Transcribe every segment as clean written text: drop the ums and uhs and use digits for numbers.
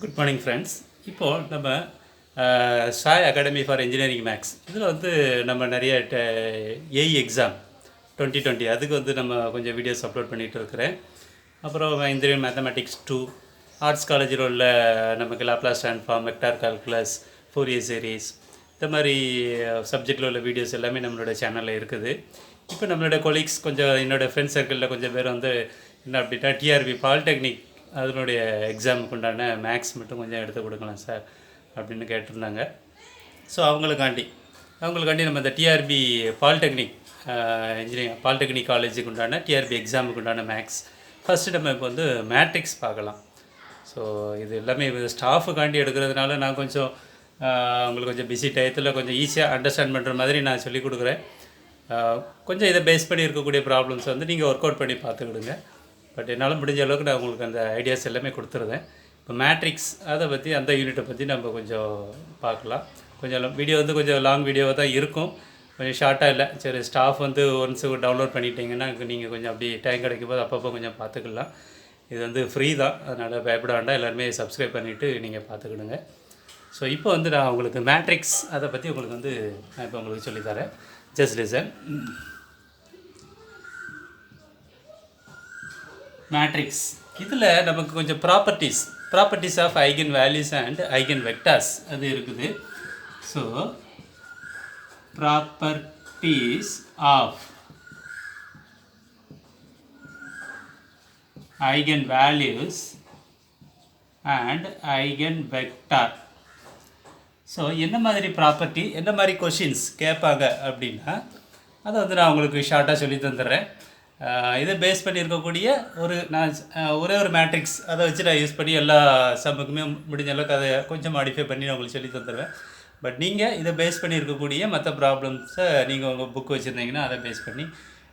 Good morning friends. இப்போது நம்ம Sai academy for engineering maths இதில் வந்து நம்ம நிறைய ஏஇ எக்ஸாம் 2020 அதுக்கு வந்து நம்ம கொஞ்சம் வீடியோஸ் அப்லோட் பண்ணிகிட்டு இருக்கிறேன். அப்புறம் இன்ஜினியரிங் மேத்தமெட்டிக்ஸ் 2 ஆர்ட்ஸ் காலேஜில் உள்ள நமக்கு Laplace transform, vector calculus, Fourier series இந்த மாதிரி சப்ஜெக்டில் உள்ள வீடியோஸ் எல்லாமே நம்மளோட சேனலில் இருக்குது. இப்போ நம்மளோட கொலீக்ஸ் கொஞ்சம் என்னோடய ஃப்ரெண்ட்ஸ் சர்க்கிளில் கொஞ்சம் பேர் வந்து என்ன அப்படின்னா டிஆர்பி பாலிடெக்னிக் அதனுடைய எக்ஸாமுக்கு உண்டான மேக்ஸ் மட்டும் கொஞ்சம் எடுத்து கொடுக்கலாம் சார் அப்படின்னு கேட்டிருந்தாங்க. ஸோ அவங்களுக்காண்டி நம்ம இந்த டிஆர்பி பாலிடெக்னிக் இன்ஜினியரிங் பாலிடெக்னிக் காலேஜுக்கு உண்டான டிஆர்பி எக்ஸாமுக்கு உண்டான மேக்ஸ் ஃபஸ்ட்டு நம்ம இப்போ வந்து மேட்ரிக்ஸ் பார்க்கலாம். ஸோ இது எல்லாமே ஸ்டாஃபுக்காண்டி எடுக்கிறதுனால நான் கொஞ்சம் உங்களுக்கு கொஞ்சம் பிஸி டயத்தில் கொஞ்சம் ஈஸியாக அண்டர்ஸ்டாண்ட் பண்ணுற மாதிரி நான் சொல்லிக் கொடுக்குறேன். கொஞ்சம் இதை பேஸ் பண்ணி இருக்கக்கூடிய ப்ராப்ளம்ஸ் வந்து நீங்கள் ஒர்க் அவுட் பண்ணி பார்த்துக்கிடுங்க. பட் என்னால் முடிஞ்ச அளவுக்கு நான் உங்களுக்கு அந்த ஐடியாஸ் எல்லாமே கொடுத்துருந்தேன். இப்போ மேட்ரிக்ஸ் அதை பற்றி அந்த யூனிட்டை பற்றி நம்ம கொஞ்சம் பார்க்கலாம். கொஞ்சம் வீடியோ வந்து கொஞ்சம் லாங் வீடியோவாக தான் இருக்கும், கொஞ்சம் ஷார்ட்டாக இல்லை. சரி, ஸ்டாஃப் வந்து ஒன்ஸ் டவுன்லோட் பண்ணிட்டீங்கன்னா நீங்கள் கொஞ்சம் அப்படி டைம் கிடைக்கும் போது அப்பப்போ கொஞ்சம் பார்த்துக்கலாம். இது வந்து ஃப்ரீ தான், அதனால் பயப்பட வேண்டாம். எல்லாருமே சப்ஸ்கிரைப் பண்ணிவிட்டு நீங்கள் பார்த்துக்கிடுங்க. ஸோ இப்போ வந்து நான் உங்களுக்கு மேட்ரிக்ஸ் அதை பற்றி உங்களுக்கு வந்து நான் இப்போ உங்களுக்கு சொல்லித்தரேன். Just listen. மேட்ரிக்ஸ் இதில் நமக்கு கொஞ்சம் properties of eigen values and eigen vectors அது இருக்குது. So properties of eigen values and eigen vector. So என்ன மாதிரி ப்ராப்பர்ட்டி, என்ன மாதிரி கொஷின்ஸ் கேட்பாங்க அப்படின்னா அதை வந்து நான் உங்களுக்கு ஷார்ட்டாக சொல்லி தந்துடுறேன். இதை பேஸ் பண்ணி இருக்கக்கூடிய ஒரே ஒரு மேட்ரிக்ஸ் அதை வச்சு நான் யூஸ் பண்ணி எல்லா சம்முக்குமே முடிஞ்ச அளவுக்கு அதை கொஞ்சம் மாடிஃபை பண்ணி நான் உங்களுக்கு சொல்லி தந்துடுவேன். பட் நீங்கள் இதை பேஸ் பண்ணி இருக்கக்கூடிய மற்ற ப்ராப்ளம்ஸை நீங்கள் உங்கள் புக் வச்சுருந்தீங்கன்னா அதை பேஸ் பண்ணி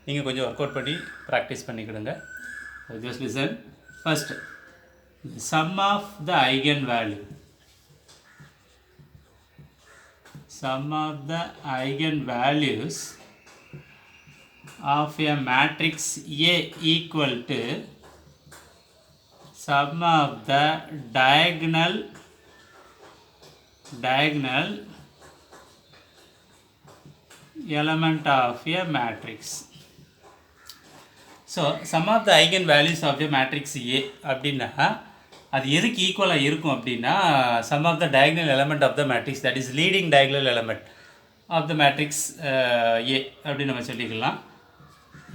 நீங்கள் கொஞ்சம் ஒர்க் அவுட் பண்ணி ப்ராக்டிஸ் பண்ணிக்கிடுங்க. Just listen. First, sum of the eigen value. Sum of the eigenvalues of a matrix A equal to sum of the diagonal element of a matrix. So sum of the eigenvalues of a matrix A அப்படின்னா அது எதுக்கு ஈக்குவலாக இருக்கும் அப்படின்னா sum of the diagonal element of the matrix, that is leading diagonal element of the matrix A அப்படின்னு நம்ம சொல்லிக்கலாம்.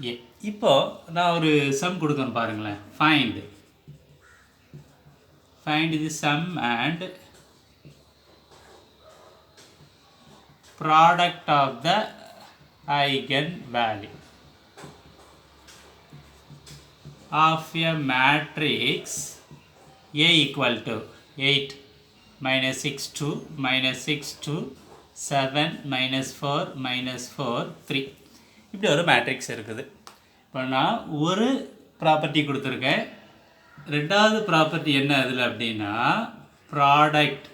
ஏ இப்போது நான் ஒரு சம் கொடுக்குறேன் பாருங்களேன். Find the sum and product of the eigen value of a matrix A equal to 8 minus 6 2 minus 6 2 7 minus 4 minus 4 3 இப்படி ஒரு மேட்ரிக்ஸ் இருக்குது. இப்போ நான் ஒரு ப்ராப்பர்ட்டி கொடுத்துருக்கேன். ரெண்டாவது ப்ராப்பர்ட்டி என்ன அதில் அப்படின்னா product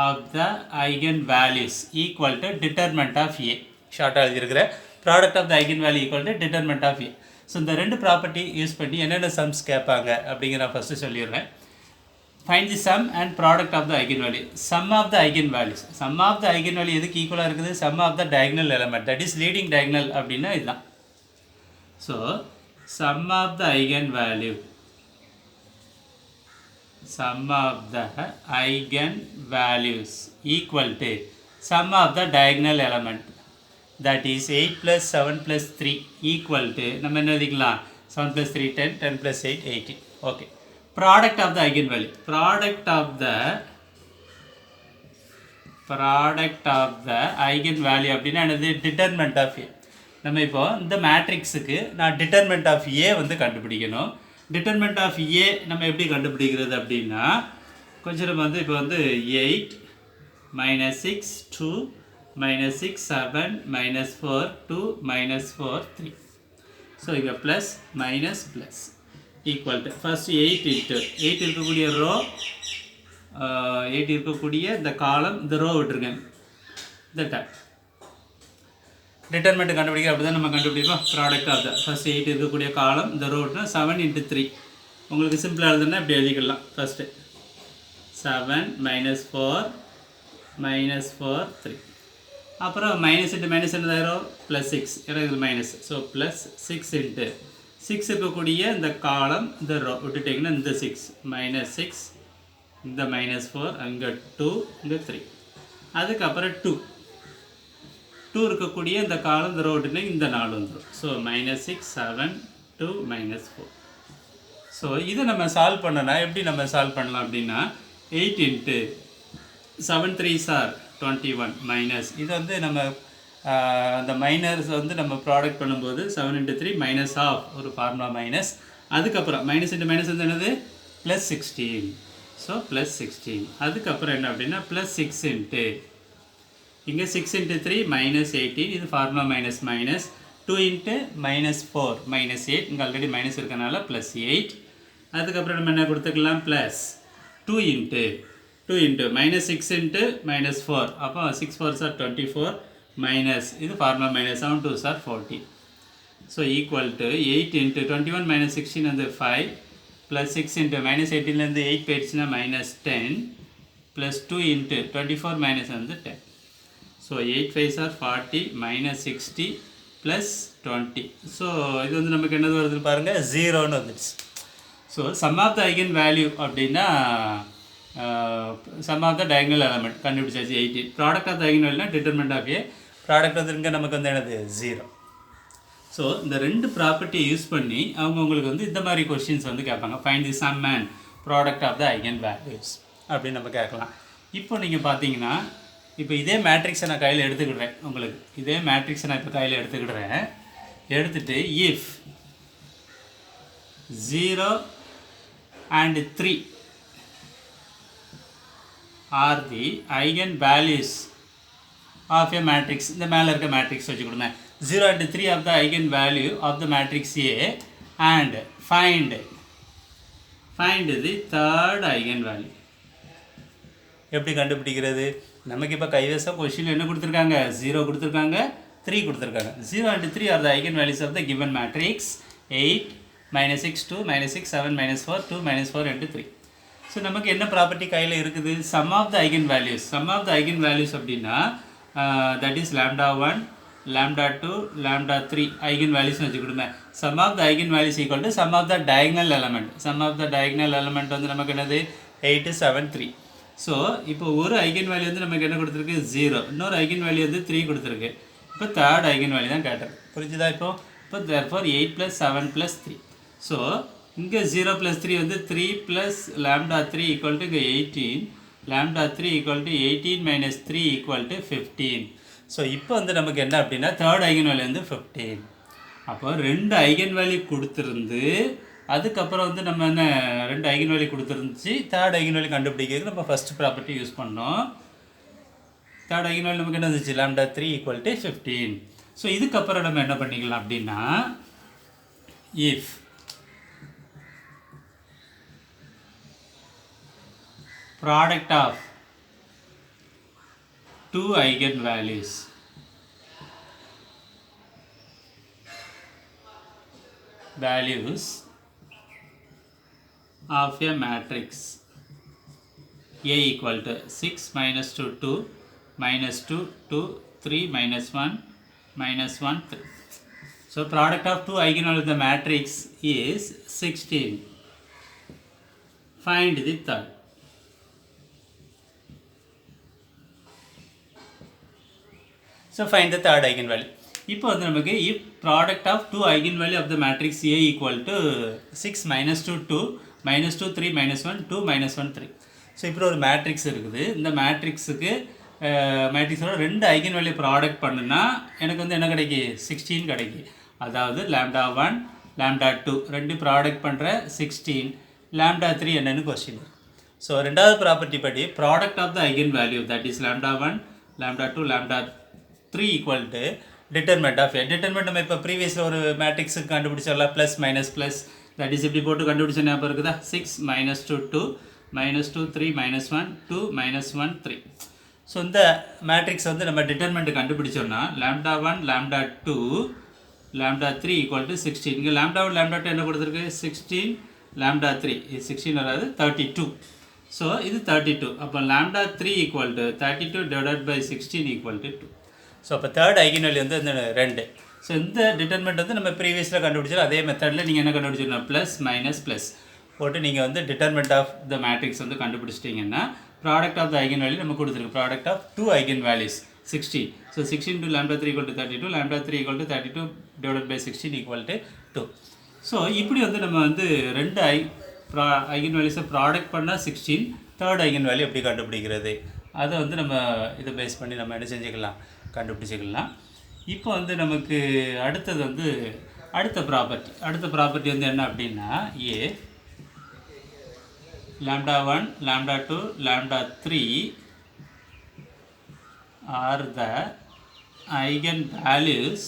of the eigen values equal to determinant of A. ஷார்ட்டாக எழுதியிருக்கிற product of the eigen value equal to determinant of A. So இந்த ரெண்டு ப்ராப்பர்ட்டி யூஸ் பண்ணி என்னென்ன சம்ஸ் கேட்பாங்க அப்படிங்கிற நான் ஃபஸ்ட்டு சொல்லிடுறேன். Find the sum and product of the eigen value. Sum of the eigen values, sum of the eigen value எதுக்கு ஈக்குவலாக இருக்குது? Sum of the diagonal element, that is leading diagonal அப்படின்னா இதுதான். So sum of the eigen value, sum of the eigen values equal to sum of the diagonal element, that is 8 plus 7 plus 3 equal to நம்ம என்ன எழுதிக்கலாம்? 7 plus 3 10, 10 plus 8 18. Okay. Product of the eigen value, product of the eigen value அப்படின்னா என்னது? Determinant of A. நம்ம இப்போ இந்த மேட்ரிக்ஸுக்கு நான் டிட்டர்மெண்ட் ஆஃப் ஏ வந்து கண்டுபிடிக்கணும். டிட்டர்மெண்ட் ஆஃப் ஏ நம்ம எப்படி கண்டுபிடிக்கிறது அப்படின்னா கொஞ்சம் நம்ம வந்து இப்போ வந்து 8 minus 6 2 minus 6 7 minus 4 2 minus 4 3. So இப்போ plus minus plus equal to first 8 into 8 இருக்கக்கூடிய ரோ 8 இருக்கக்கூடிய இந்த காலம் இந்த ரோ விட்டுருக்கேன். இந்த டிட்டர்மெண்ட் கண்டுபிடிக்க அப்படி தான் நம்ம கண்டுபிடிப்போம். ப்ராடக்ட் ஆஃப் த ஃபஸ்ட் 8 இருக்கக்கூடிய காலம் இந்த ரோ விட்டுனா 7 into 3 உங்களுக்கு சிம்பிளாக எழுதுனா இப்படி எழுதிக்கலாம். ஃபஸ்ட்டு 7 -4 3. அப்புறம் மைனஸ் இன்ட்டு மைனஸ் என்னதாயிரும் +6. ஏன்னா இது மைனஸ். ஸோ +6 இன்ட்டு 6 இருக்கக்கூடிய இந்த காலம் இந்த ரோ விட்டுட்டிங்கன்னா இந்த 6 -6 இந்த -4 அங்கே 2 இங்கே 3. அதுக்கப்புறம் 2 இருக்கக்கூடிய இந்த காலம் இந்த ரோ விட்டுட்டிங்கன்னா இந்த 4 வந்துடும். ஸோ -6 7 2 -4. ஸோ இதை நம்ம சால்வ் பண்ணனா எப்படி நம்ம சால்வ் பண்ணலாம் அப்படின்னா 8 இன்ட்டு 7 3s are 21 மைனஸ் இது வந்து நம்ம அந்த மைனஸ் வந்து நம்ம ப்ராடக்ட் பண்ணும்போது 7 இன்ட்டு 3 மைனஸ் ஆஃப் ஒரு ஃபார்முலா மைனஸ். அதுக்கப்புறம் மைனஸ் இன்ட்டு மைனஸ் வந்து என்னது +16. ஸோ +16. அதுக்கப்புறம் என்ன அப்படின்னா +6 இன்ட்டு இங்கே 6 இன்ட்டு 3 -18. இது ஃபார்முலா மைனஸ் மைனஸ் 2 இன்ட்டு -4 -8. இங்கே ஆல்ரெடி மைனஸ் இருக்கனால +8. அதுக்கப்புறம் நம்ம என்ன கொடுத்துக்கலாம் +2 இன்ட்டு -6 இன்ட்டு -4. அப்போ 6 4s are 24 மைனஸ் இது formula minus 7 2s are 40. So equal to 8 into 21 -16 வந்து 5 +6 இன்ட்டு -18லேருந்து 8 போயிடுச்சுன்னா -10 +2 இன்ட்டு 24 மைனஸ் வந்து 10. So 8 5s are 40 -60 +20. ஸோ இது வந்து நமக்கு என்னது வருதுன்னு பாருங்கள் 0ன்னு வந்துடுச்சு. So sum of the eigen value அப்படின்னா sum of the diagonal element கண்டுபிடிச்சாச்சு 18. ப்ராடக்ட் ஆஃப் த ஐகன் வேல்யூனா டிட்டர்மெண்ட் ஆஃப் ஏ ப்ராடக்ட் வந்து இங்கே நமக்கு வந்து என்னது 0. ஸோ இந்த ரெண்டு ப்ராப்பர்ட்டியை யூஸ் பண்ணி அவங்க உங்களுக்கு வந்து இந்த மாதிரி கொஸ்டின்ஸ் வந்து கேட்பாங்க. Find the sum and product of the eigen values அப்படின்னு நம்ம கேட்கலாம். இப்போ நீங்கள் பார்த்தீங்கன்னா இப்போ இதே மேட்ரிக்ஸை நான் கையில் எடுத்துக்கிடுறேன். உங்களுக்கு இதே மேட்ரிக்ஸை நான் இப்போ கையில் எடுத்துக்கிடுறேன். எடுத்துகிட்டு if 0 and 3 are the eigen values of a matrix. இந்த மேலே இருக்க மேட்ரிக்ஸ் வச்சு கொடுங்க. 0 and 3 of the eigen value of the matrix A and find the third eigen value. எப்படி கண்டுபிடிக்கிறது? நமக்கு இப்போ கைவசம் கொஸ்டின் என்ன கொடுத்துருக்காங்க 0 கொடுத்துருக்காங்க 3 கொடுத்துருக்காங்க. 0 and 3 are the eigen values of the given matrix 8 -6 2 -6 7 -4 2 -4 into 3. So நமக்கு என்ன ப்ராப்பர்ட்டி கையில் இருக்குது? Sum of the eigen values. Sum of the eigen values அப்படின்னா தட் இஸ் λ1 λ2 λ3 ஐகன் வேல்யூஸ்னு வச்சு கொடுங்க. Sum of the eigen values equal to sum of the diagonal element. Sum of the diagonal element வந்து நமக்கு என்னது 8 7 3. So இப்போ ஒரு eigen value வந்து நமக்கு என்ன கொடுத்துருக்கு 0, இன்னொரு ஐகன் வேல்யூ வந்து 3 கொடுத்துருக்கு. இப்போ தேர்ட் ஐகன் வேல்யூ தான் கேட்டது. புரிஞ்சுதா? இப்போ therefore 8 + 7 + 3. ஸோ இங்கே 0 + 3 வந்து 3 + λ3 ஈக்குவல் டு இங்கே 18 λ3 equal to 18 - 3 equal to 15. So இப்போ வந்து நமக்கு என்ன அப்படின்னா தேர்ட் ஐகன் வேல்யூ வந்து 15. அப்போ 2 ஐகன் வேல்யூ கொடுத்துருந்து அதுக்கப்புறம் வந்து நம்ம என்ன 2 ஐகன் வேல்யூ கொடுத்துருந்துச்சு. தேர்ட் ஐகன் வேல்யூ கண்டுபிடிக்கிறதுக்கு நம்ம ஃபஸ்ட் ப்ராப்பர்ட்டி யூஸ் பண்ணோம். தேர்ட் ஐகன் வேல்யூ நமக்கு என்ன இருந்துச்சு λ3 ஈக்குவல் டு 15. ஸோ இதுக்கப்புறம் நம்ம என்ன பண்ணிக்கலாம் அப்படின்னா if product of 2 eigenvalues of a matrix A equal to 6 - 2 2 -2 2 3 -1 -1 3. So product of 2 eigenvalues of the matrix is 16. Find the third. So find the third eigenvalue. இப்போ வந்து நமக்கு if product of 2 eigenvalue of the matrix A equal to 6 - 2 2 -2 3 -1 2 -1 3. So இப்போ ஒரு matrix இருக்குது. இந்த மேட்ரிக்ஸுக்கு மேட்ரிக்ஸோட 2 eigenvalue product பண்ணுனா எனக்கு வந்து என்ன கிடைக்கி 16 கிடைக்கி. அதாவது λ1 λ2 2 ப்ராடக்ட் பண்ணுற 16 λ3 என்னன்னு கொஸ்டின். ஸோ ரெண்டாவது ப்ராப்பர்ட்டி படி product of the eigen value that is λ1 λ2 λ3 equal to determinant of A. Determinant நம்ம இப்போ ப்ரீவியஸில் ஒரு மேட்ரிக்ஸுக்கு கண்டுபிடிச்சிடலாம் plus minus plus that is இப்படி போட்டு கண்டுபிடிச்ச ஞாபகம் இருக்குதா 6 - 2 2 -2 3 -1 2 -1 3. ஸோ இந்த மேட்ரிக்ஸ் வந்து நம்ம டிட்டர்மெண்ட் கண்டுபிடிச்சோம்னா λ1 λ2 λ3 ஈக்குவல் டு 16. இங்கே λ1 λ2 என்ன கொடுத்துருக்கு 16 lambda 3 இது 16 வராது 32. ஸோ இது 32. அப்போ lambda 3 equal to 32 divided by 16 equal to 2. So அப்போ தேர்ட் ஐகன்வேல்யூ வந்து இந்த 2. ஸோ இந்த டிட்டர்மெண்ட் வந்து நம்ம ப்ரீவியஸில் கண்டுபிடிச்சோம். அதே மெத்தடில் நீங்கள் என்ன கண்டுபிடிச்சிடணும், ப்ளஸ் மைனஸ் ப்ளஸ் போட்டு நீங்கள் வந்து டிட்டர்மெண்ட் ஆஃப் த மேட்ரிக்ஸ் வந்து கண்டுபிடிச்சிட்டிங்கன்னா product of the eigen value நம்ம கொடுத்துருக்கு. Product of 2 eigen values 16. So 16 to lambda 3 equal to 32, lambda 3 equal to 32 divided by 16 equal to 2. So இப்படி வந்து நம்ம வந்து ரெண்டு ஐகன் வேல்யூஸை ப்ராடக்ட் பண்ணால் 16, தேர்ட் ஐகன் வேல்யூ எப்படி கண்டுபிடிக்கிறது, அதை வந்து நம்ம இதை பேஸ் பண்ணி நம்ம என்ன செஞ்சுக்கலாம், கண்டுபிடிச்சிக்கலாம். இப்போ வந்து நமக்கு அடுத்தது வந்து அடுத்த ப்ராப்பர்ட்டி வந்து என்ன அப்படின்னா, ஏ lambda 1, lambda 2, lambda 3 are the eigenvalues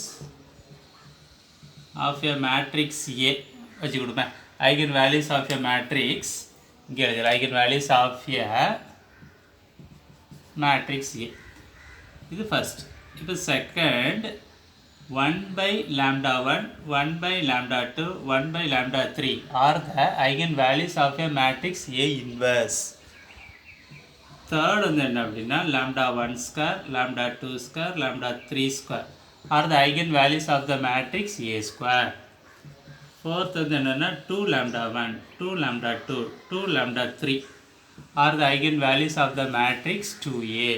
of a matrix A. வச்சு கொடுப்பேன், eigenvalues of a matrix. இங்கே எழுதுகிற eigenvalues of a matrix A. இது ஃபர்ஸ்ட். இப்போ second, 1 by lambda 1, 1 by lambda 2, 1 by lambda 3 are the eigenvalues of a matrix A inverse. Third வந்து என்ன அப்படின்னா, lambda 1 square, lambda 2 square, lambda 3 square are the eigenvalues of the matrix A square. Fourth வந்து என்னன்னா, 2 lambda 1, 2 lambda 2, 2 lambda 3 are the eigenvalues of the matrix 2A.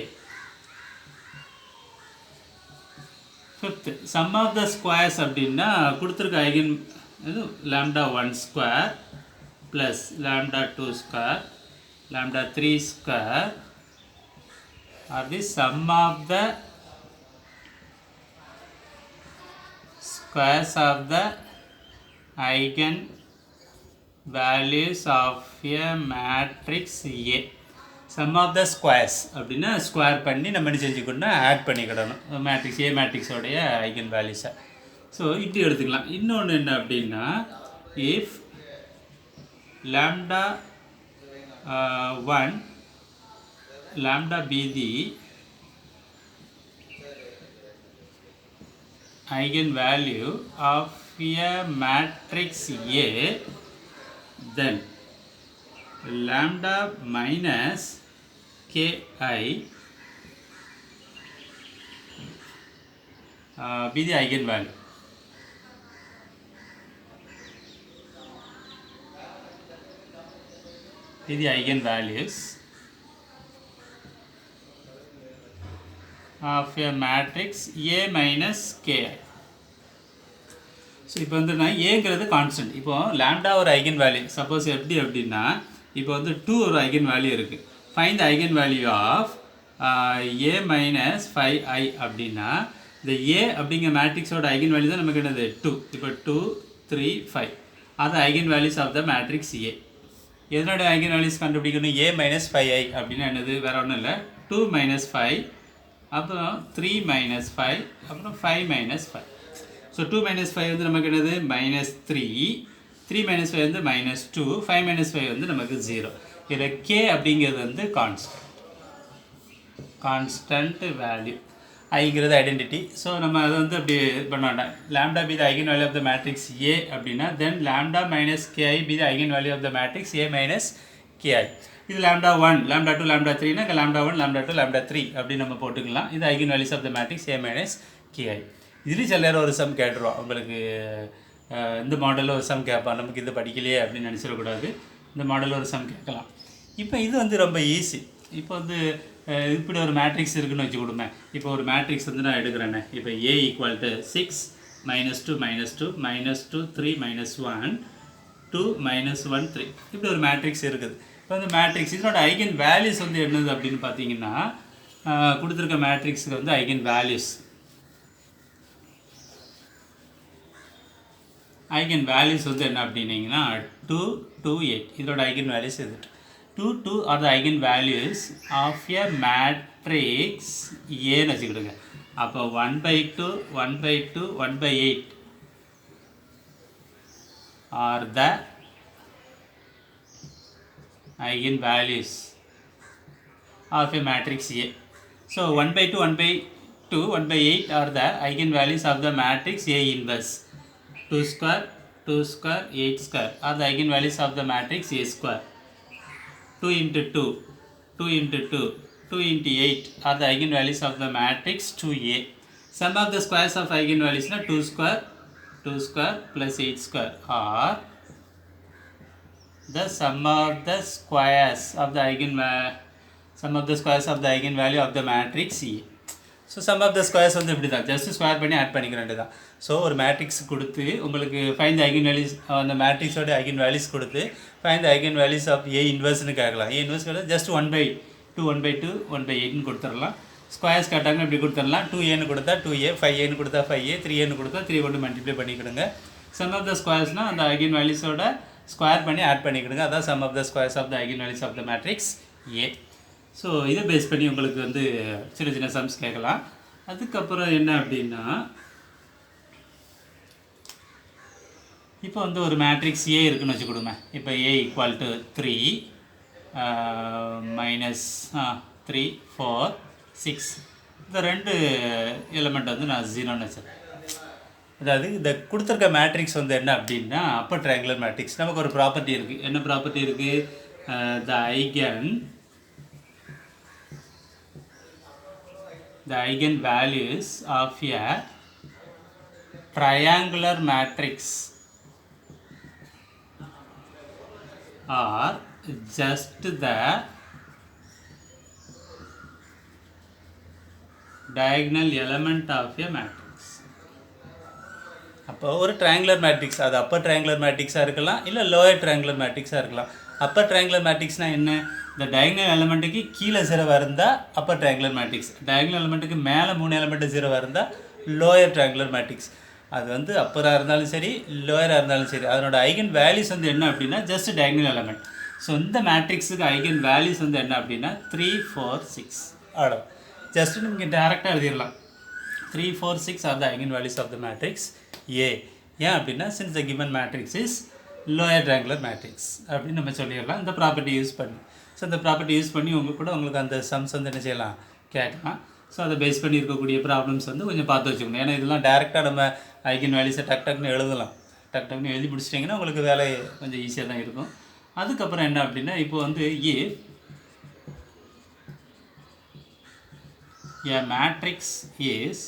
Fifth, sum of the squares அப்படின்னா கொடுத்துருக்க eigen இது lambda 1 square plus lambda 2 square, lambda 3 square are the sum of the squares of the eigen values of a matrix A. Sum of the squares அப்படின்னா square பண்ணி நம்ம என்ன செஞ்சுக்கணும்னா add பண்ணிக்கிடணும் matrix A மேட்ரிக்ஸோடைய ஐகன் வேல்யூஸை. So இப்படி எடுத்துக்கலாம். இன்னொன்று என்ன அப்படின்னா, if lambda 1 lambda be the eigenvalue of a matrix A, then lambda minus ki be the eigenvalue. Be the eigenvalues of a matrix A minus ki. So இப்போ வந்து நான் ஏங்கிறது கான்ஸ்டன்ட். இப்போது லேம்டா ஒரு ஐகன் வேல்யூ. சப்போஸ் எப்படி அப்படின்னா, இப்போ வந்து 2 ஒரு ஐகன் வேல்யூ இருக்குது. Find the eigen value of A minus 5i அப்படின்னா, இந்த ஏ அப்படிங்கிற மேட்ரிக்ஸோட ஐகன் வேல்யூ தான் நமக்கு என்னது 2. இப்போ 2, 3, 5 அது eigen values of the matrix A. எதனோட ஐகன் வேல்யூஸ் கண்டுபிடிக்கணும், ஏ மைனஸ் 5i அப்படின்னா என்னது, வேறு ஒன்றும் இல்லை, 2 மைனஸ் 5, அப்புறம் 3 மைனஸ் 5, அப்புறம் 5 மைனஸ் 5. ஸோ 2 மைனஸ் 5 வந்து நமக்கு என்னது மைனஸ் 3, 3 மைனஸ் 5 வந்து மைனஸ் 2, 5 மைனஸ் 5 வந்து நமக்கு 0. இதில் கே அப்படிங்கிறது வந்து கான்ஸ்டன்ட் வேல்யூ. ஐங்கிறது ஐடென்டிட்டி. ஸோ நம்ம அதை வந்து அப்படி பண்ண வேண்டாம். Lambda be the eigen value of the matrix A அப்படின்னா, then lambda minus KI be the eigen value of the matrix A minus KI. இது லேம்டா 1, லேம்டா 2, லேம்டா 3னா லேம்டா 1, லேம்டா 2, லேம்டா 3 அப்படின்னு நம்ம போட்டுக்கலாம். இது eigen values of the matrix A minus KI. இதுலேயும் சில நேரம் ஒரு சம் கேட்டுருவோம். உங்களுக்கு இந்த மாடலில் ஒரு சம் கேட்பான், நமக்கு இது படிக்கலையே அப்படின்னு நினச்சிடக்கூடாது. இந்த மாடலில் ஒரு சம் கேட்கலாம். இப்போ இது வந்து ரொம்ப ஈஸி. இப்போ வந்து இப்படி ஒரு மேட்ரிக்ஸ் இருக்குதுன்னு வச்சு கொடுமே. இப்போ ஒரு மேட்ரிக்ஸ் வந்து நான் எடுக்கிறேன்னே. இப்போ ஏ ஈக்குவல் டு 6, -2, -2, -2, 3, -1, 2, -1, 3 இப்படி ஒரு மேட்ரிக்ஸ் இருக்குது. இப்போ இந்த மேட்ரிக்ஸ் இதனோட ஐகன் வேல்யூஸ் வந்து என்னது அப்படின்னு பார்த்தீங்கன்னா, கொடுத்துருக்க மேட்ரிக்ஸுக்கு வந்து ஐகன் வேல்யூஸ் வந்து என்ன அப்படின்னீங்கன்னா 2, 2, 8 இதோட ஐகன் வேல்யூஸ் இது. 2, 2 are the eigen values of a matrix ஏன்னு வச்சுக்கிடுங்க. அப்போ 1/2, 1/2, 1/8 are the eigen values of a matrix A. So 1/2, 1/2, 1/8 are the eigen values of the matrix A inverse. 2 square, 2 square, 8 square are the eigenvalues of the matrix A square. 2 into 2, 2 into 2, 2 into 8 are the eigenvalues of the matrix 2A. Sum of the squares of eigenvalues na 2 square plus 8 square are the sum of the squares of the eigenvalue of the matrix A. So sum of the squares வந்து இப்படி தான், just square பண்ணி add பண்ணிக்க வேண்டியது தான். So ஒரு matrix கொடுத்து உங்களுக்கு ஃபைன் த ஐகன் வேல்யூஸ், அந்த மேட்ரிக்ஸோட ஐகன் வேல்யூஸ் கொடுத்து find the eigen values of A இன்வெர்ஸ்னு கேட்கலாம். ஏ இன்வெர்ஸ் கேட்டால் ஜஸ்ட் 1/2, 1/2, 1/8ன்னு கொடுத்துடலாம். ஸ்கொயர்ஸ் கேட்டாங்க இப்படி கொடுத்துடலாம். 2a கொடுத்தா 2a, 5a கொடுத்தா 5a, 3a கொடுத்தா 3 கொண்டு மல்டிப்ளை பண்ணிக்கிடுங்க. சம் ஆஃப் த ஸ்கொயர்ஸ்னால் அந்த ஐகன் வேல்யூஸோட ஸ்கொயர் பண்ணி ஆட் பண்ணிக்கிடுங்க. அதான் sum of the squares of the eigen values of the matrix A. So இதை பேஸ் பண்ணி உங்களுக்கு வந்து சின்ன சின்ன சம்ஸ் கேட்கலாம். அதுக்கப்புறம் என்ன அப்படின்னா, இப்போ வந்து ஒரு மேட்ரிக்ஸ் ஏ இருக்குன்னு வச்சுக்கொடுங்க. இப்போ ஏ ஈக்குவல் டு 3 -3 4 6 இந்த 2 எலிமெண்ட் வந்து நான் 0ன்னு வச்சுருக்கேன். அதாவது இந்த கொடுத்துருக்க மேட்ரிக்ஸ் வந்து என்ன அப்படின்னா அப்பர் ட்ரையாங்குலர் மேட்ரிக்ஸ். நமக்கு ஒரு ப்ராப்பர்ட்டி இருக்குது. என்ன ப்ராப்பர்ட்டி இருக்குது? the eigenvalues of a triangular matrix are just the diagonal element of a matrix. அப்போ ஒரு ட்ரையாங்குலர் மேட்ரிக்ஸ், அது அப்பர் ட்ரையாங்குலர் மேட்ரிக்ஸாக இருக்கலாம், இல்லை லோயர் ட்ரையாங்குலர் மேட்ரிக்ஸாக இருக்கலாம். அப்பர் ட்ரையாங்குலர் மேட்ரிக்ஸ்னால் என்ன? இந்த டயகனல் எலமெண்ட்டுக்கு கீழே 0 இருந்தால் அப்பர் ட்ரையாங்குலர் மேட்ரிக்ஸ், டயகனல் எலமெண்ட்டுக்கு மேலே 3 எலமெண்ட்டு 0 இருந்தால் லோயர் ட்ரையாங்குலர் மேட்ரிக்ஸ். அது வந்து அப்பராக இருந்தாலும் சரி, லோயராக இருந்தாலும் சரி, அதனோட ஐகன் வேல்யூஸ் வந்து என்ன அப்படின்னா ஜஸ்ட் டயகனல் எலமெண்ட். ஸோ இந்த மேட்ரிக்ஸுக்கு ஐகன் வேல்யூஸ் வந்து என்ன அப்படின்னா 3 4 6 அவ்வளோ. ஜஸ்ட்டு நீங்கள் டேரெக்டாக எழுதிடலாம். 3 4 6 are the eigen values of the matrix A. ஏன் அப்படின்னா since the given matrix is lower triangular matrix அப்படின்னு நம்ம சொல்லிடலாம் இந்த ப்ராப்பர்ட்டி யூஸ் பண்ணி. ஸோ இந்த ப்ராப்பர்ட்டி யூஸ் பண்ணி உங்களுக்கு அந்த சம்ஸ் வந்து என்ன செய்யலாம், கேட்கலாம். ஸோ அதை பேஸ் பண்ணி இருக்கக்கூடிய ப்ராப்ளம்ஸ் வந்து கொஞ்சம் பார்த்து வச்சுக்கணும். ஏன்னா இதெல்லாம் டேரெக்டாக நம்ம ஐகன் வேல்யூஸை டக்குன்னு எழுதலாம். டக்குன்னு எழுதி முடிச்சிட்டிங்கன்னா உங்களுக்கு வேலை கொஞ்சம் ஈஸியாக தான் இருக்கும். அதுக்கப்புறம் என்ன அப்படின்னா, இப்போ வந்து a matrix is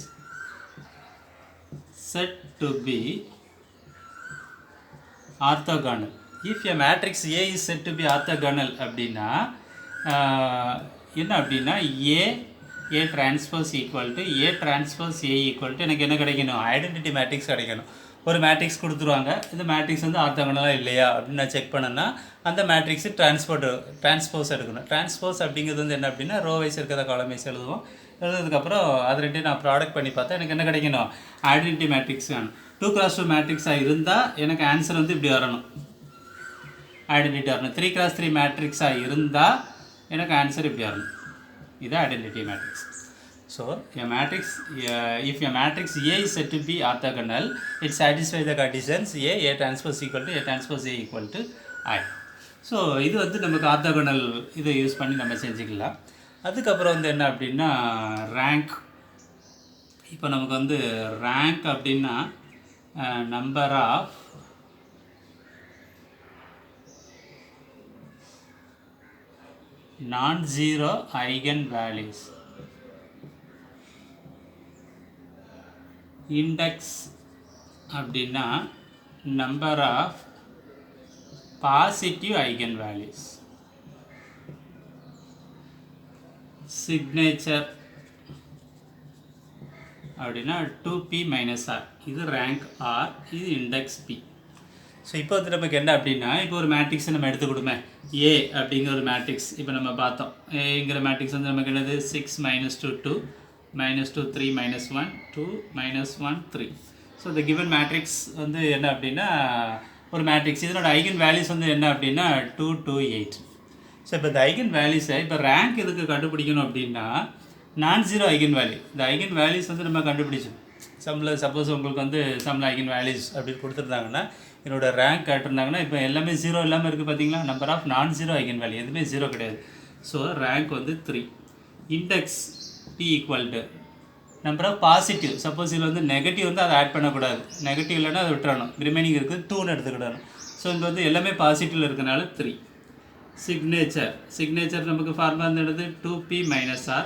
said to be orthogonal. If a matrix A is said to be orthogonal அப்படின்னா என்ன அப்படின்னா A transpose equal to A transpose A equal to எனக்கு என்ன கிடைக்கணும்? ஐடென்டிட்டி மேட்ரிக்ஸ் கிடைக்கணும். ஒரு மேட்ரிக்ஸ் கொடுத்துருவாங்க, இந்த மேட்ரிக்ஸ் வந்து ஆர்த்தோகனலாக இல்லையா அப்படின்னு நான் செக் பண்ணேன்னா அந்த மேட்ரிக்ஸு டிரான்ஸ்போஸ் எடுக்கணும். டிரான்ஸ்போஸ் அப்படிங்கிறது வந்து என்ன அப்படின்னா ரோ வைஸ் இருக்கிறத காலம் வைஸ் எழுதுவோம். எழுதுறதுக்கப்புறம் அது ரெண்டையும் நான் ப்ராடக்ட் பண்ணி பார்த்தா எனக்கு என்ன கிடைக்கணும்? ஐடென்டிட்டி மேட்ரிக்ஸ் வேணும். 2x2 மேட்ரிக்ஸாக இருந்தால் எனக்கு ஆன்சர் வந்து இப்படி வரணும், ஐடென்டிட்டி வரணும். 3x3 மேட்ரிக்ஸாக இருந்தால் எனக்கு ஆன்சர் இப்படி வரணும். இது identity matrix. So if a matrix A is said to be orthogonal, it satisfies the conditions A transpose equal to A transpose A equal to I. So இது வந்து நமக்கு ஆர்த்தோகனல் இதை யூஸ் பண்ணி நம்ம செஞ்சுக்கலாம். அதுக்கப்புறம் வந்து என்ன அப்படின்னா ரேங்க். இப்போ நமக்கு வந்து ரேங்க் அப்படின்னா number of non-zero eigenvalues. Index அப்படின்னா number of positive eigen values. Signature அப்படின்னா 2p - r, இது ரேங்க் r, இது இண்டெக்ஸ் p. ஸோ இப்போ வந்து நமக்கு என்ன அப்படின்னா, இப்போ ஒரு மேட்ரிக்ஸ் நம்ம எடுத்துக்கிடுமே, ஏ அப்படிங்கிற ஒரு மேட்ரிக்ஸ் இப்போ நம்ம பார்த்தோம். ஏங்கிற மேட்ரிக்ஸ் வந்து நமக்கு என்னது 6 - 2 2 -2 3 -1 2 -1 3. ஸோ இந்த கிவன் மேட்ரிக்ஸ் வந்து என்ன அப்படின்னா ஒரு மேட்ரிக்ஸ், இதனோட ஐகன் வேல்யூஸ் வந்து என்ன அப்படின்னா 2 2 8. ஸோ இப்போ இந்த ஐகன் வேல்யூஸை இப்போ ரேங்க் எதுக்கு கண்டுபிடிக்கணும் அப்படின்னா நான்-ஜீரோ ஐகன் வேல்யூ. இந்த ஐகன் வேல்யூஸ் வந்து நம்ம கண்டுபிடிச்சோம். சப்போஸ் உங்களுக்கு வந்து சம்மில் ஐகன் வேல்யூஸ் அப்படின்னு கொடுத்துருந்தாங்கன்னா, என்னோட ரேங்க் கேட்டிருந்தாங்கன்னா இப்போ எல்லாமே 0 இல்லாமல் இருக்குது பார்த்தீங்களா, number of non zero eigen value எதுவுமே 0 கிடையாது. ஸோ ரேங்க் வந்து 3. Index p equal to number of positive. Suppose இதில் வந்து நெகட்டிவ் வந்து அதை ஆட் பண்ணக்கூடாது, நெகட்டிவ் இல்லைன்னா அதை விட்டுறணும், ரிமைனிங் இருக்குது 2ன்னு எடுத்துக்கிடணும். ஸோ இங்கே வந்து எல்லாமே பாசிட்டிவில் இருக்கனால 3. சிக்னேச்சர் நமக்கு ஃபார்முலா இருந்தது 2p minus r,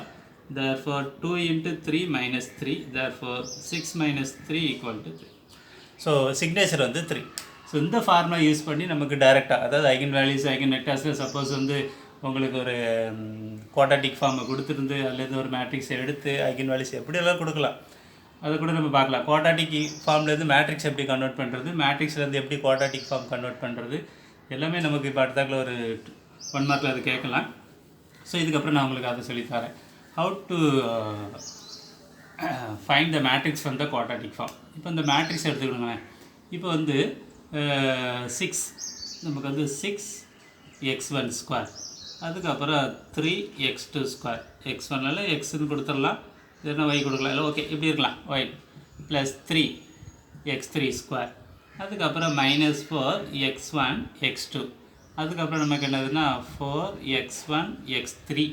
therefore 2 into 3 minus 3, therefore 6 minus 3 equal to 3. So signature வந்து 3. ஸோ இந்த ஃபார்முலா யூஸ் பண்ணி நமக்கு டைரெக்டாக, அதாவது ஐகன் வேல்யூஸ் ஐகன் வெக்டார்ஸில் சப்போஸ் வந்து உங்களுக்கு ஒரு குவாட்ராட்டிக் ஃபார்மை கொடுத்துருந்து அதுலேருந்து ஒரு மேட்ரிக்ஸ் எடுத்து ஐகன் வேல்யூஸ் எப்படியெல்லாம் கொடுக்கலாம், அதை கூட நம்ம பார்க்கலாம். குவாட்ராட்டிக் ஃபார்ம்லேருந்து மேட்ரிக்ஸ் எப்படி கன்வெர்ட் பண்ணுறது, மேட்ரிக்ஸ்லேருந்து எப்படி குவாட்ராட்டிக் ஃபார்ம் கன்வெர்ட் பண்ணுறது, எல்லாமே நமக்கு இப்போ அடுத்தாக்கில் ஒரு 1 மார்க்கில் அது கேட்கலாம். ஸோ இதுக்கப்புறம் நான் உங்களுக்கு அதை சொல்லித்தரேன். How to find the matrix from the quadratic form. இப்போ இந்த மேட்ரிக்ஸ் எடுத்துக்கிடுங்களேன். இப்போ வந்து 6 நமக்கு வந்து 6x1 ஸ்கொயர், அதுக்கப்புறம் 3x2 ஸ்கொயர், x1ல் எக்ஸ்ன்னு கொடுத்துடலாம், இல்லைன்னா y கொடுக்கலாம், இல்லை ஓகே இப்படி இருக்கலாம், y ப்ளஸ் 3x3 ஸ்கொயர், அதுக்கப்புறம் -4x1 x2, அதுக்கப்புறம் நமக்கு என்னதுன்னா 4x1 x3,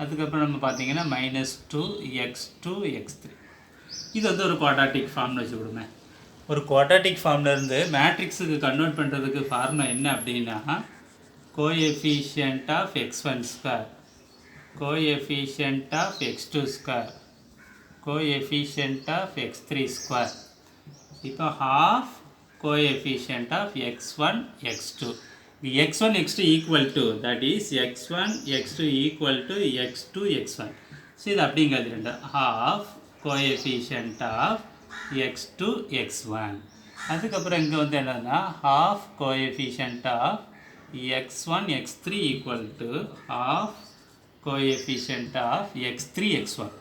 அதுக்கப்புறம் நம்ம பார்த்தீங்கன்னா -2x2 x3. இது வந்து ஒரு குவாட்ராட்டிக் ஃபார்ம்னு வச்சு கொடுங்க. ஒரு குவாட்ராட்டிக் ஃபார்ம்லேருந்து மேட்ரிக்ஸுக்கு கன்வெர்ட் பண்ணுறதுக்கு ஃபார்முலா என்ன அப்படின்னா, coefficient of x1 square, coefficient of x2 square, coefficient of x3 square, இப்போ half coefficient of x1 x2. x1 x2 equal to, that is x1 x2 equal to x2 x1. So இது அப்படிங்கிறது ரெண்டு, half coefficient of x2 x1. அதுக்கப்புறம் இங்கே வந்து என்னன்னா half coefficient of x1 x3 equal to half coefficient of x3 x1.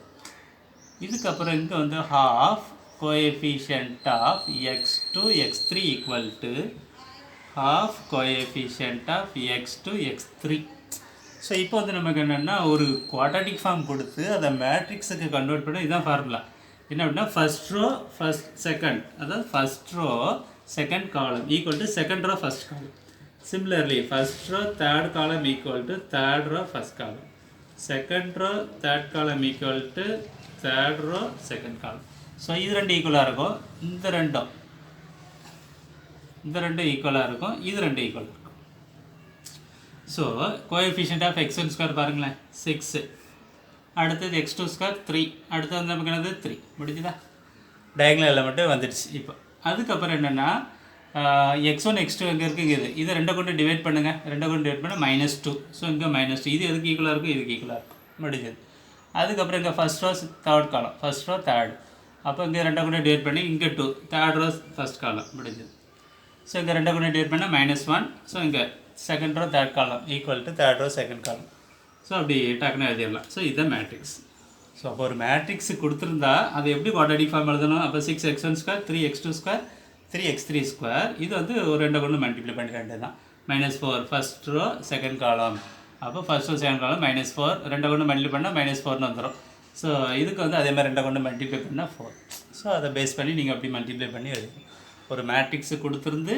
இதுக்கப்புறம் இங்கே வந்து half coefficient of x2 x3 equal to half coefficient of x2 x3. So இப்போ வந்து நமக்கு என்னென்னா ஒரு குவாட்ராட்டிக் ஃபார்ம் கொடுத்து அதை மேட்ரிக்ஸுக்கு கன்வெர்ட் பண்ண இதுதான் ஃபார்முலா. என்ன அப்படின்னா ஃபஸ்ட் ரோ ஃபஸ்ட் செகண்ட், அதாவது first row second column equal to second row first column. Similarly first row third column equal to third row first column, second row third column equal to third row second column. So இது ரெண்டு ஈக்குவலாக இருக்கும், இந்த ரெண்டும் ஈக்குவலாக இருக்கும், இது ரெண்டு ஈக்குவலாக இருக்கும். So coefficient of x1 square பாருங்களேன் 6, அடுத்தது x2 ஸ்கொயர் 3, அடுத்தது வந்து நமக்கு என்னது 3, முடிஞ்சுதா? டயகனல் எலிமெண்ட்டு வந்துடுச்சு. இப்போ அதுக்கப்புறம் என்னென்னா x1 x2 எங்கே இருக்குது, இதை ரெண்டை கொண்டு டிவைட் பண்ணுங்கள், ரெண்டை கொண்டு டிவைட் பண்ணால் -2. ஸோ இங்கே -2, இது எதுக்கு ஈக்குவலாக இருக்கும், இதுக்கு ஈக்குவலாக இருக்கும், முடிஞ்சது. அதுக்கப்புறம் இங்கே first row third column, first row third, அப்போ இங்கே ரெண்டை கொண்டு டிவைட் பண்ணி இங்கே 2, தேர்ட் ரோ ஃபஸ்ட் காலம், முடிஞ்சது. ஸோ இங்கே ரெண்டை கொண்டு டிவைட் பண்ணால் -1, ஸோ இங்கே second row third column equal to third row second column. So அப்படி டக்குன்னு எழுதிடலாம். ஸோ இதுதான் மேட்ரிக்ஸ். ஸோ அப்போ ஒரு மேட்ரிக்ஸ் கொடுத்துருந்தா அதை எப்படி குவாட்ராட்டிக் ஃபார்ம் எழுதணும், அப்போ 6x1 square 3x2 square 3x3 square, இது வந்து ஒரு ரெண்டை கொண்டு மல்டிப்ளை பண்ணி ரெண்டு தான். -4 ஃபஸ்ட் ரோ செகண்ட் காலம், அப்போ ஃபஸ்ட் ரோ செகண்ட் காலம் -4, ரெண்டை கொண்டு மல்டிப்ளை பண்ணால் -4ன்னு வந்துடும். ஸோ இதுக்கு வந்து அதே மாதிரி ரெண்டை கொண்டு மல்டிப்ளை பண்ணால் 4. ஸோ அதை பேஸ் பண்ணி நீங்கள் அப்படி மல்டிப்ளை பண்ணி எழுதணும். ஒரு மேட்ரிக்ஸு கொடுத்துருந்து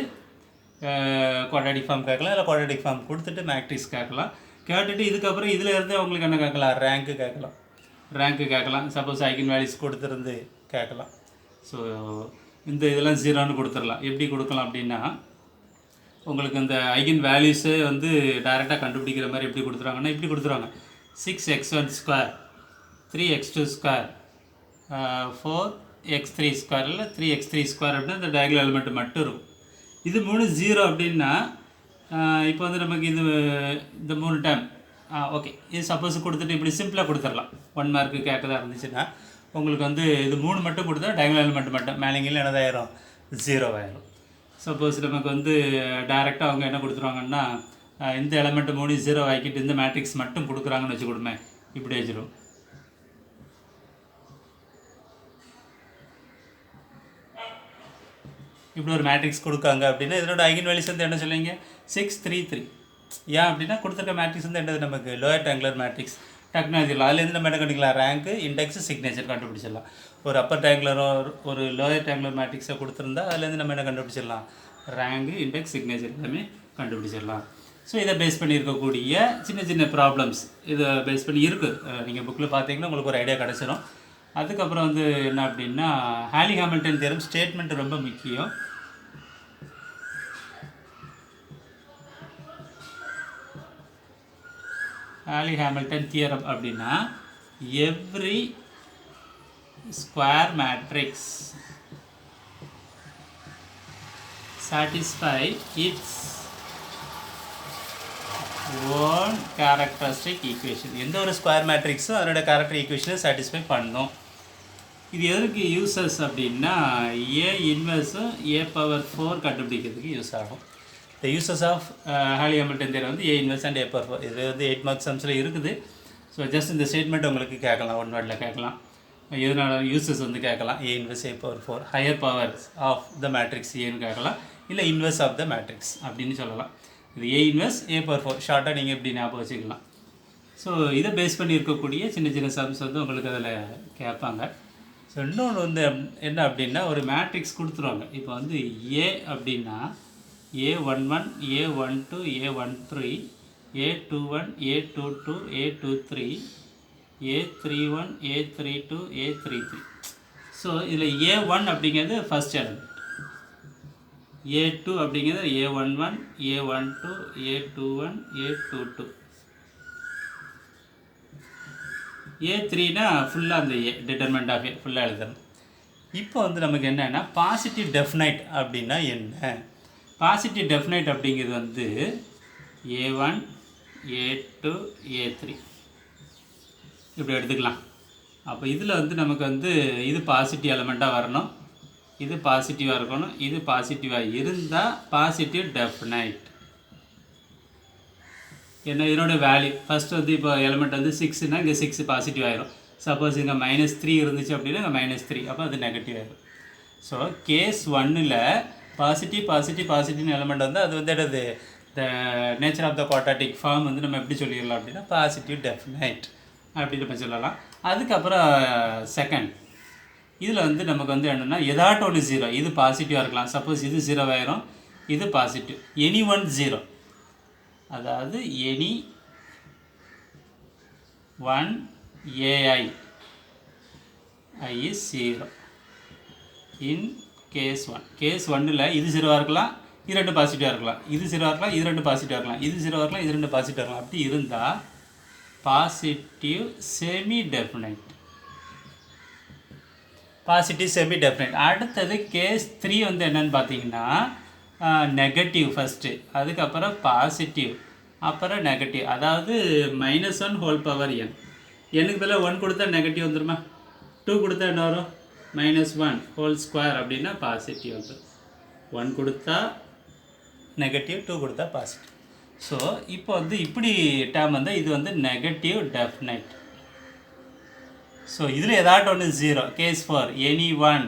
குவாட்ராட்டிக் ஃபார்ம் கேட்கலாம், இல்லை குவாட்ராட்டிக் ஃபார்ம் கொடுத்துட்டு மேட்ரிக்ஸ் கேட்கலாம். கேட்டுட்டு இதுக்கப்புறம் இதில் இருந்து உங்களுக்கு என்ன கேட்கலாம், ரேங்க்கு கேட்கலாம். சப்போஸ் ஐகன் வேல்யூஸ் கொடுத்துருந்து கேட்கலாம். ஸோ இந்த இதெல்லாம் 0ன்னு கொடுத்துடலாம். எப்படி கொடுக்கலாம் அப்படின்னா, உங்களுக்கு இந்த ஐகன் வேல்யூஸை வந்து டைரெக்டாக கண்டுபிடிக்கிற மாதிரி எப்படி கொடுத்துருவாங்கன்னா, இப்படி கொடுத்துருவாங்க 6x1 square 3x2 square 4x3 square, இல்லை 3x3 ஸ்கொயர் அப்படின்னா இந்த டயகனல் எலிமெண்ட் மட்டும் இருக்கும். இது 3 0 அப்படின்னா இப்போ வந்து நமக்கு இது இந்த 3 டைம் ஓகே, இது சப்போஸ் கொடுத்துட்டு இப்படி சிம்பிளாக கொடுத்துடலாம். 1 மார்க்கு கேட்கதா இருந்துச்சுன்னா உங்களுக்கு வந்து இது 3 மட்டும் கொடுத்தா டயகனல் எலிமெண்ட் மட்டும் மேலேங்கில் என்னதாயிரும் 0 ஆயிரும். சப்போஸ் நமக்கு வந்து டைரெக்டாக அவங்க என்ன கொடுத்துருவாங்கன்னா, இந்த எலிமெண்ட் 3 0 ஆக்கிட்டு இந்த மேட்ரிக்ஸ் மட்டும் கொடுக்குறாங்கன்னு வச்சு கொடுமே, இப்படி வச்சிடும். இப்படி ஒரு மேட்ரிக்ஸ் கொடுக்காங்க அப்படின்னா இதனோட ஐகன் வேல்யூஸ் வந்து என்ன சொல்லுவீங்க 6 3 3. ஏன் அப்படின்னா கொடுத்துருக்க மேட்ரிக்ஸ் வந்து என்னது நமக்கு லோயர் ட்ரையாங்குலர் மேட்ரிக்ஸ், டக்குன்னு எழுதிடலாம். அதுலேருந்து நம்ம என்ன கண்டுக்கலாம், ரேங்க்கு இண்டெக்ஸ் சிக்னேச்சர் கண்டுபிடிச்சிடலாம். ஒரு அப்பர் ட்ரையாங்குலரோ ஒரு லோயர் ட்ரையாங்குலர் மேட்ரிக்ஸை கொடுத்துருந்தா அதுலேருந்து நம்ம என்ன கண்டுபிடிச்சிடலாம், ரேங்கு இண்டெக்ஸ் சிக்னேச்சர் எல்லாமே கண்டுபிடிச்சிடலாம். ஸோ இதை பேஸ் பண்ணி இருக்கக்கூடிய சின்ன சின்ன ப்ராப்ளம்ஸ் இதை பேஸ் பண்ணி இருக்குது. நீங்கள் புக்கில் பார்த்தீங்கன்னா உங்களுக்கு ஒரு ஐடியா கிடச்சிடும். அதுக்கப்புறம் வந்து என்ன அப்படின்னா ஹாலி ஹாமில்டன் தியரம் ஸ்டேட்மெண்ட் ரொம்ப முக்கியம். ஹாலி ஹாமில்டன் தியரம் அப்படின்னா every square matrix satisfy its own characteristic equation. எந்த ஒரு ஸ்கொயர் மேட்ரிக்ஸும் அதனோட கேரக்டர் ஈக்குவேஷனை சாட்டிஸ்ஃபை பண்ணும். இது எதற்கு யூசஸ் அப்படின்னா ஏ இன்வெர்ஸும் ஏ பவர் 4 கண்டுபிடிக்கிறதுக்கு யூஸ் ஆகும். The uses of Cayley Hamilton theorem வந்து A inverse and A power 4. இது வந்து 8 மார்க்ஸ் சம்ஸில் இருக்குது. ஸோ ஜஸ்ட் இந்த ஸ்டேட்மெண்ட் உங்களுக்கு கேட்கலாம், ஒன் வேர்டில் கேட்கலாம். எதனால யூசஸ் வந்து கேட்கலாம், A inverse A power 4 higher powers of the matrix ஏன்னு கேட்கலாம், இல்லை இன்வெர்ஸ் ஆஃப் த மேட்ரிக்ஸ் அப்படின்னு சொல்லலாம். இது ஏ இன்வெர்ஸ் ஏ பவர் 4 ஷார்ட்டாக நீங்கள் இப்படி ஞாபகம் வச்சுக்கலாம். ஸோ இதை பேஸ் பண்ணி இருக்கக்கூடிய சின்ன சின்ன சம்ஸ் வந்து உங்களுக்கு அதில் கேட்பாங்க. ஸோ இன்னொன்று வந்து என்ன அப்படின்னா ஒரு மேட்ரிக்ஸ் கொடுத்துருவாங்க. இப்போ வந்து ஏ அப்படின்னா A11 A12 A13 A21 A22 A23 A31 A32 A33. So இதில் A1 அப்படிங்கிறது ஃபஸ்ட் எலமெண்ட், A2 அப்படிங்கிறது A11 A12 A21 A22, A3னா ஃபுல்லாக அந்த ஏ டிட்டர்மெண்ட் ஆஃப் ஏ ஃபுல்லாக எழுதணும். இப்போ வந்து நமக்கு என்னென்னா பாசிட்டிவ் டெஃபினைட் அப்படின்னா என்ன? பாசிட்டிவ் டெஃபினைட் அப்படிங்கிறது வந்து A1 A2 A3 இப்படி எடுத்துக்கலாம். அப்போ இதில் வந்து நமக்கு வந்து இது பாசிட்டிவ் எலமெண்ட்டாக வரணும், இது பாசிட்டிவாக இருக்கணும், இது பாசிட்டிவாக இருந்தால் பாசிட்டிவ் டெஃபினைட். ஏன்னா இதனோட வேல்யூ ஃபஸ்ட்டு வந்து இப்போ எலமெண்ட் வந்து 6னா இங்கே 6 பாசிட்டிவ் ஆயிரும். சப்போஸ் இங்கே -3 இருந்துச்சு அப்படின்னா இங்கே -3, அப்போ அது நெகட்டிவ் ஆயிரும். ஸோ கேஸ் 1ல் பாசிட்டிவ்னு எலமெண்ட் வந்து அது வந்து என்னது the nature of the quadratic form வந்து நம்ம எப்படி சொல்லிடலாம் அப்படின்னா பாசிட்டிவ் டெஃபினைட் அப்படின்னு நம்ம சொல்லலாம். அதுக்கப்புறம் செகண்ட் இதில் வந்து நமக்கு வந்து என்னென்னா எதாட்டு ஒன்று 0, இது பாசிட்டிவாக இருக்கலாம். சப்போஸ் இது 0 ஆயிரும், இது பாசிட்டிவ். எனி ஒன் 0, அதாவது any one a i i is 0 in case 1. Case 1ல் இது 0 இருக்கலாம், இது 2 பாசிட்டிவாக இருக்கலாம், இது 0 இருக்கலாம், இது 2 பாசிட்டிவாக இருக்கலாம், இது 0 இருக்கலாம், இது 2 பாசிட்டிவாக இருக்கலாம். அப்படி இருந்தால் positive semi definite. Positive semi definite. அடுத்தது கேஸ் 3 வந்து என்னென்னு பார்த்தீங்கன்னா நெகட்டிவ் ஃபஸ்ட்டு, அதுக்கப்புறம் பாசிட்டிவ், அப்புறம் நெகட்டிவ். அதாவது -1 ஹோல் பவர் n. எனக்கு பதிலாக 1 கொடுத்தா நெகட்டிவ் வந்துடுமா, 2 கொடுத்தா என்ன வரும் -1 ஹோல் ஸ்கொயர் அப்படின்னா பாசிட்டிவ் வந்துடும். 1 கொடுத்தா நெகட்டிவ், 2 கொடுத்தா பாசிட்டிவ். ஸோ இப்போ வந்து இப்படி டேர்ம் வந்து இது வந்து நெகட்டிவ் டெஃபினைட். ஸோ இதில் ஏதாட்டும் ஒன்று 0. Case 4 any one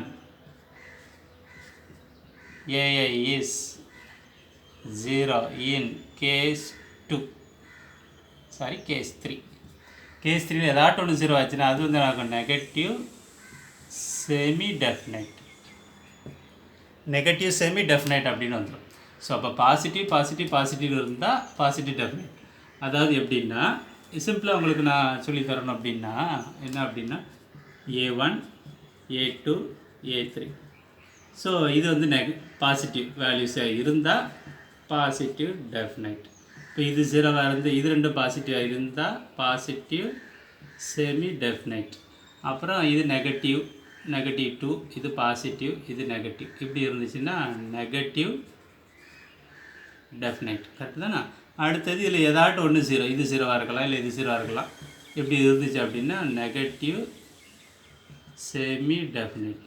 a i is 0 in case 2, sorry case 3. Case 3ல் ஏதாட்டும் ஒன்று 0 ஆச்சுன்னா அது வந்து எனக்கு negative semi definite. Negative semi definite அப்படின்னு வந்துடும். ஸோ அப்போ பாசிட்டிவ் இருந்தால் பாசிட்டிவ் டெஃபினைட். அதாவது எப்படின்னா சிம்பிளாக உங்களுக்கு நான் சொல்லி தரணும் அப்படின்னா என்ன அப்படின்னா A1 A2 A3. ஸோ இது வந்து பாசிட்டிவ் வேல்யூஸாக இருந்தால் பாசிட்டிவ் டெஃபினைட். இப்போ இது 0வாக இருந்து இது 2 பாசிட்டிவாக இருந்தால் பாசிட்டிவ் செமி டெஃபினைட். அப்புறம் இது நெகட்டிவ் 2, இது பாசிட்டிவ், இது நெகட்டிவ், இப்படி இருந்துச்சுன்னா நெகட்டிவ் டெஃபினைட். கரெக்டு தானே? அடுத்தது இதில் ஏதாட்டும் ஒன்று 0, இது 0வாக இருக்கலாம், இல்லை இது 0வாக இருக்கலாம். இப்படி இருந்துச்சு அப்படின்னா நெகட்டிவ் செமி டெஃபினைட்.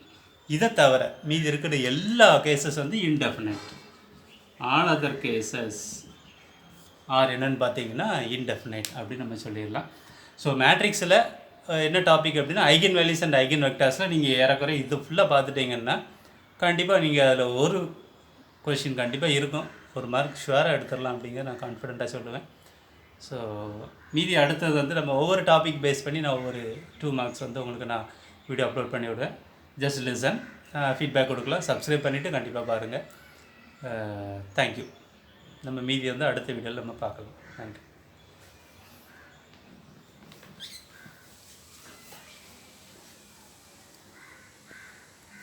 இதை தவிர மீதி இருக்கிற எல்லா கேசஸ் வந்து indefinite. All other cases are என்னன்னு பார்த்தீங்கன்னா இன்டெஃபினைட் அப்படின்னு நம்ம சொல்லிடலாம். ஸோ மேட்ரிக்ஸில் என்ன டாபிக் அப்படின்னா ஐகன் வேல்யூஸ் அண்ட் ஐகன் வெக்டார்ஸில் நீங்கள் ஏறக்குறை இது ஃபுல்லாக பார்த்துட்டிங்கன்னா கண்டிப்பாக நீங்கள் அதில் ஒரு கொஷின் கண்டிப்பாக இருக்கும், ஒரு மார்க் ஷுவராக எடுத்துடலாம் அப்படிங்கிற நான் கான்ஃபிடெண்ட்டாக சொல்லுவேன். ஸோ மீதி அடுத்தது வந்து நம்ம ஒவ்வொரு டாபிக் பேஸ் பண்ணி நான் ஒவ்வொரு 2 மார்க்ஸ் வந்து உங்களுக்கு நான் வீடியோ அப்லோட் பண்ணி விடுவேன். ஜஸ்ட் லிசன், ஃபீட்பேக் கொடுக்கலாம், சப்ஸ்கிரைப் பண்ணிவிட்டு கண்டிப்பாக பாருங்கள். தேங்க்யூ. நம்ம மீதி வந்து அடுத்த வீடியோவில் நம்ம பார்க்கலாம். நன்றி.